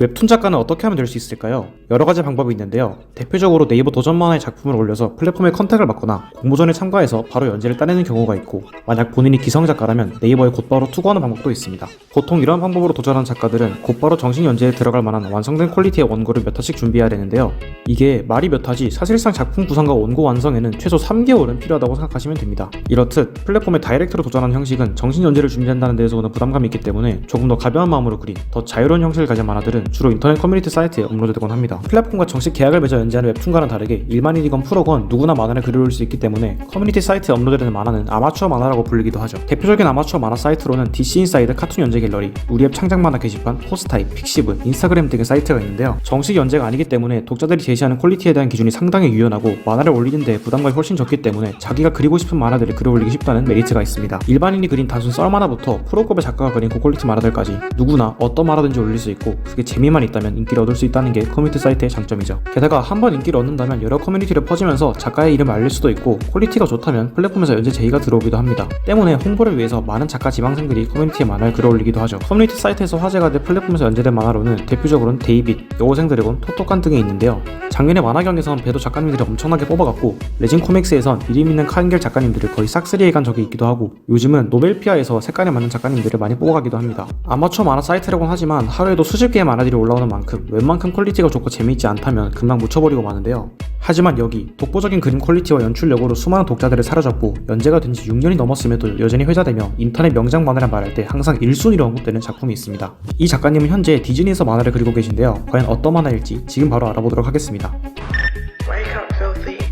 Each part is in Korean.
웹툰 작가는 어떻게 하면 될 수 있을까요? 여러 가지 방법이 있는데요. 대표적으로 네이버 도전 만화의 작품을 올려서 플랫폼에 컨택을 받거나 공모전에 참가해서 바로 연재를 따내는 경우가 있고, 만약 본인이 기성 작가라면 네이버에 곧바로 투고하는 방법도 있습니다. 보통 이런 방법으로 도전한 작가들은 곧바로 정식 연재에 들어갈 만한 완성된 퀄리티의 원고를 몇 화씩 준비해야 되는데요. 이게 말이 몇 화지 사실상 작품 구성과 원고 완성에는 최소 3개월은 필요하다고 생각하시면 됩니다. 이렇듯 플랫폼에 다이렉트로 도전하는 형식은 정식 연재를 준비한다는 데에서 오는 부담감이 있기 때문에 조금 더 가벼운 마음으로 그린 더 자유로운 형식을 가진 만화들은 주로 인터넷 커뮤니티 사이트에 업로드되곤 합니다. 플랫폼과 정식 계약을 맺어 연재하는 웹툰과는 다르게 일반인이건 프로건 누구나 만화를 글을 올릴 수 있기 때문에 커뮤니티 사이트에 업로드되는 만화는 아마추어 만화라고 불리기도 하죠. 대표적인 아마추어 만화 사이트로는 DC 인사이드 카툰 연재 갤러리, 우리앱 창작 만화 게시판, 포스타입, 픽시브, 인스타그램 등의 사이트가 있는데요. 정식 연재가 아니기 때문에 독자들이 제시하는 퀄리티에 대한 기준이 상당히 유연하고 만화를 올리는 데 부담감이 훨씬 적기 때문에 자기가 그리고 싶은 만화들을 글을 올리기 쉽다는 메리트가 있습니다. 일반인이 그린 단순 썰 만화부터 프로급의 작가가 그린 고퀄리티 만화들까지 누구나 어떤 만화든지 올릴 수 있고, 그게 재미만 있다면 인기를 얻을 수 있다는 게 커뮤니티 사이트의 장점이죠. 게다가 한번 인기를 얻는다면 여러 커뮤니티를 퍼지면서 작가의 이름을 알릴 수도 있고, 퀄리티가 좋다면 플랫폼에서 연재 제의가 들어오기도 합니다. 때문에 홍보를 위해서 많은 작가 지망생들이 커뮤니티에 만화를 글을 올리기도 하죠. 커뮤니티 사이트에서 화제가 돼 플랫폼에서 연재된 만화로는 대표적으로는 데이빗, 여고생 드래곤, 토토칸 등이 있는데요. 작년에 만화경에선 배도 작가님들이 엄청나게 뽑아갔고, 레진 코믹스에선 이름 있는 카인겔 작가님들을 거의 싹쓸이해 간 적이 있기도 하고, 요즘은 노벨피아에서 색깔에 맞는 작가님들을 많이 뽑아가기도 합니다. 아마추어 만화 사이트라고는 하지만 하루에도 수십 개의 만화들이 올라오는 만큼 웬만큼 퀄리티가 좋고 재미있지 않다면 금방 묻혀버리고 마는데요. 하지만 여기 독보적인 그림 퀄리티와 연출력으로 수많은 독자들을 사로잡고 연재가 된 지 6년이 넘었음에도 여전히 회자되며 인터넷 명작 만화를 말할 때 항상 1순위로 언급되는 작품이 있습니다. 이 작가님은 현재 디즈니에서 만화를 그리고 계신데요. 과연 어떤 만화일지 지금 바로 알아보도록 하겠습니다.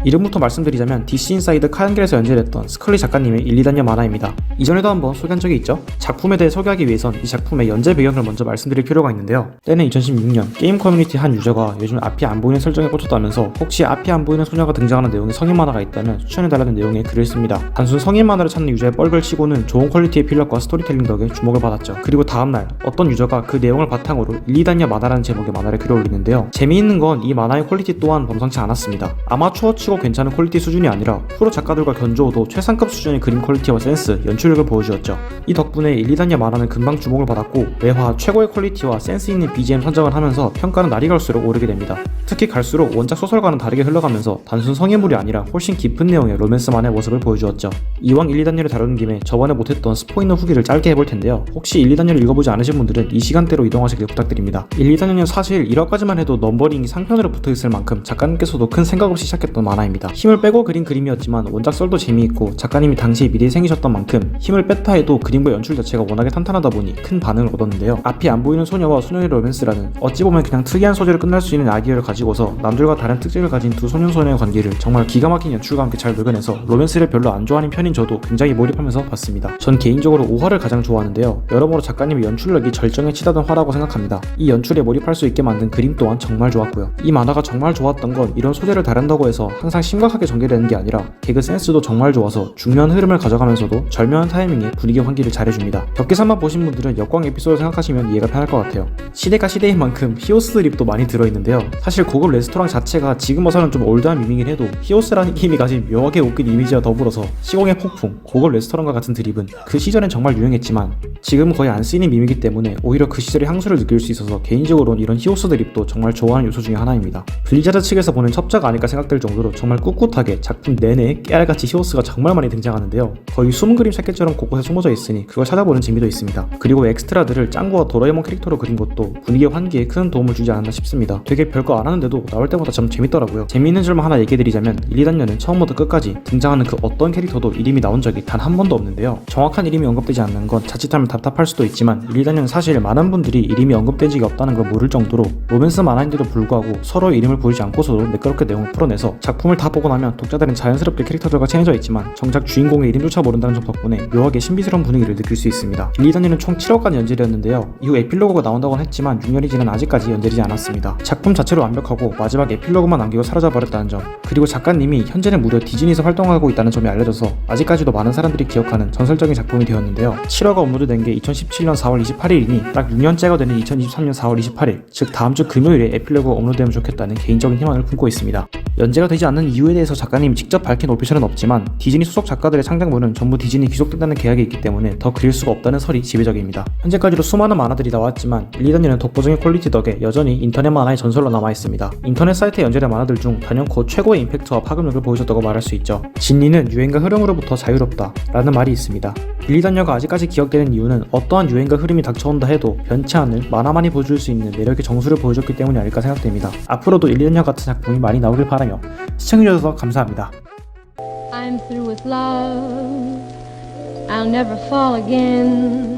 이름부터 말씀드리자면 DC 인사이드 카얀겔에서 연재됐던 스컬리 작가님의 1, 2단계 만화입니다. 이전에도 한번 소개한 적이 있죠? 작품에 대해 소개하기 위해선 이 작품의 연재 배경을 먼저 말씀드릴 필요가 있는데요. 때는 2016년 게임 커뮤니티 한 유저가 요즘 앞이 안 보이는 설정에 꽂혔다면서 혹시 앞이 안 보이는 소녀가 등장하는 내용의 성인 만화가 있다면 추천해달라는 내용의 글을 씁니다. 단순 성인 만화를 찾는 유저의 뻘글 치고는 좋은 퀄리티의 필력과 스토리텔링 덕에 주목을 받았죠. 그리고 다음날 어떤 유저가 그 내용을 바탕으로 1, 2단계 만화라는 제목의 만화를 글을 올리는데요. 재미있는 건 이 만화의 퀄리티 또한 범상치 않았습니다. 아마추어 치고 괜찮은 퀄리티 수준이 아니라 프로 작가들과 견주어도 최상급 수준의 그림 퀄리티와 센스, 연출력을 보여주었죠. 이 덕분에 1, 2단계 만화는 금방 주목을 받았고 매화 최고의 퀄리티와 센스 있는 BGM 선정을 하면서 평가는 날이 갈수록 오르게 됩니다. 특히 갈수록 원작 소설과는 다르게 흘러가면서 단순 성애물이 아니라 훨씬 깊은 내용의 로맨스만의 모습을 보여주었죠. 이왕 1, 2단계를 다루는 김에 저번에 못했던 스포이너 후기를 짧게 해볼 텐데요. 혹시 1, 2단계를 읽어보지 않으신 분들은 이 시간대로 이동하시길 부탁드립니다. 1, 2단계는 사실 1화까지만 해도 넘버링이 상편으로 붙어있을 만큼 작가님께서도 큰 생각 없이 시작했던 만화입니다. 힘을 빼고 그린 그림이었지만 원작 썰도 재미있고 작가님이 당시에 미대생이셨던 만큼 힘을 뺐다 해도 그림과 연출 자체가 워낙에 탄탄하다 보니 큰 반응을 얻었는데요. 앞이 안 보이는 소녀와 소녀의 로맨스라는 어찌 보면 그냥 특이한 소재로 끝날 수 있는 아이디어를 가지고서 남들과 다른 특징을 가진 두 소년 소녀의 관계를 정말 기가 막힌 연출과 함께 잘 녹여내서 로맨스를 별로 안 좋아하는 편인 저도 굉장히 몰입하면서 봤습니다. 전 개인적으로 5화를 가장 좋아하는데요. 여러모로 작가님의 연출력이 절정에 치닫은 화라고 생각합니다. 이 연출에 몰입할 수 있게 만든 그림 또한 정말 좋았고요. 이 만화가 정말 좋았던 건 이런 소재를 다룬다고 해서 항상 심각하게 전개되는 게 아니라 개그 센스도 정말 좋아서 중요한 흐름을 가져가면서도 절묘한 타이밍에 분위기 환기를 잘해줍니다. 격기사만 보신 분들은 역광 에피소드 생각하시면 이해가 편할 것 같아요. 시대가 시대인 만큼 히오스 드립도 많이 들어있는데요. 사실 고급 레스토랑 자체가 지금 와서는 좀 올드한 밈이긴 해도 히오스라는 게임이 가진 묘하게 웃긴 이미지와 더불어서 시공의 폭풍, 고급 레스토랑과 같은 드립은 그 시절엔 정말 유행했지만 지금 거의 안 쓰이는 밈이기 때문에 오히려 그 시절의 향수를 느낄 수 있어서 개인적으로는 이런 히오스 드립도 정말 좋아하는 요소 중에 하나입니다. 블리자드 측에서 보는 첩자가 아닐까 생각될 정도로 정말 꿋꿋하게 작품 내내 깨알같이 히오스가 정말 많이 등장하는데요. 거의 숨은 그림 새끼처럼 곳곳에 숨어져 있으니 그걸 찾아보는 재미도 있습니다. 그리고 엑스트라들을 짱구와 도라에몽 캐릭터로 그린 것도 분위기 환기에 큰 도움을 주지 않았나 싶습니다. 되게 별거 안 하는데도 나올 때마다 참 재밌더라고요. 재미있는 줄만 하나 얘기해드리자면 1, 2단계는 처음부터 끝까지 등장하는 그 어떤 캐릭터도 이름이 나온 적이 단 한 번도 없는데요. 정확한 이름이 언급되지 않는 건 자칫하면 답답할 수도 있지만 1, 2단계는 사실 많은 분들이 이름이 언급된 적이 없다는 걸 모를 정도로 로맨스 만화인데도 불구하고 서로의 이름을 보이지 않고서도 매끄럽게 내용을 풀어내서 작품을 다 보고 나면 독자들은 자연스럽게 캐릭터들과 친해져 있지만 정작 주인공의 이름조차 모른다는 점 덕분에 묘하게 신비스러운 분위기를 느낄 수 있습니다. 1, 2단계는 총 7화까지 연재되었는데요. 이후 에필로그가 나온다고는 했지만 6년이 지난 아직까지 연재되지 않았습니다. 작품 자체로 완벽하고 마지막 에필로그만 남기고 사라져버렸다는 점, 그리고 작가님이 현재는 무려 디즈니에서 활동하고 있다는 점이 알려져서 아직까지도 많은 사람들이 기억하는 전설적인 작품이 되었는데요. 7화가 업로드된 게 2017년 4월 28일이니 딱 6년째가 되는 2023년 4월 28일, 즉 다음주 금요일에 에필로그가 업로드되면 좋겠다는 개인적인 희망을 품고 있습니다. 연재가 되지 않는 라는 이유에 대해서 작가님이 직접 밝힌 오피셜은 없지만 디즈니 소속 작가들의 창작물은 전부 디즈니 귀속된다는 계약이 있기 때문에 더 그릴 수가 없다는 설이 지배적입니다. 현재까지도 수많은 만화들이 나왔지만 일리단녀는 독보적인 퀄리티 덕에 여전히 인터넷 만화의 전설로 남아있습니다. 인터넷 사이트에 연재된 만화들 중 단연코 최고의 임팩트와 파급력을 보여줬다고 말할 수 있죠. 진리는 유행과 흐름으로부터 자유롭다 라는 말이 있습니다. 일리단녀가 아직까지 기억되는 이유는 어떠한 유행과 흐름이 닥쳐온다 해도 변치 않을 만화만이 보여줄 수 있는 매력의 정수를 보여줬기 때문이 아닐까 생각됩니다. 앞으로도 일리단녀 같은 작품이 많이 나오길 바라며 시청해주셔서 감사합니다. I'm through with love. I'll never fall again.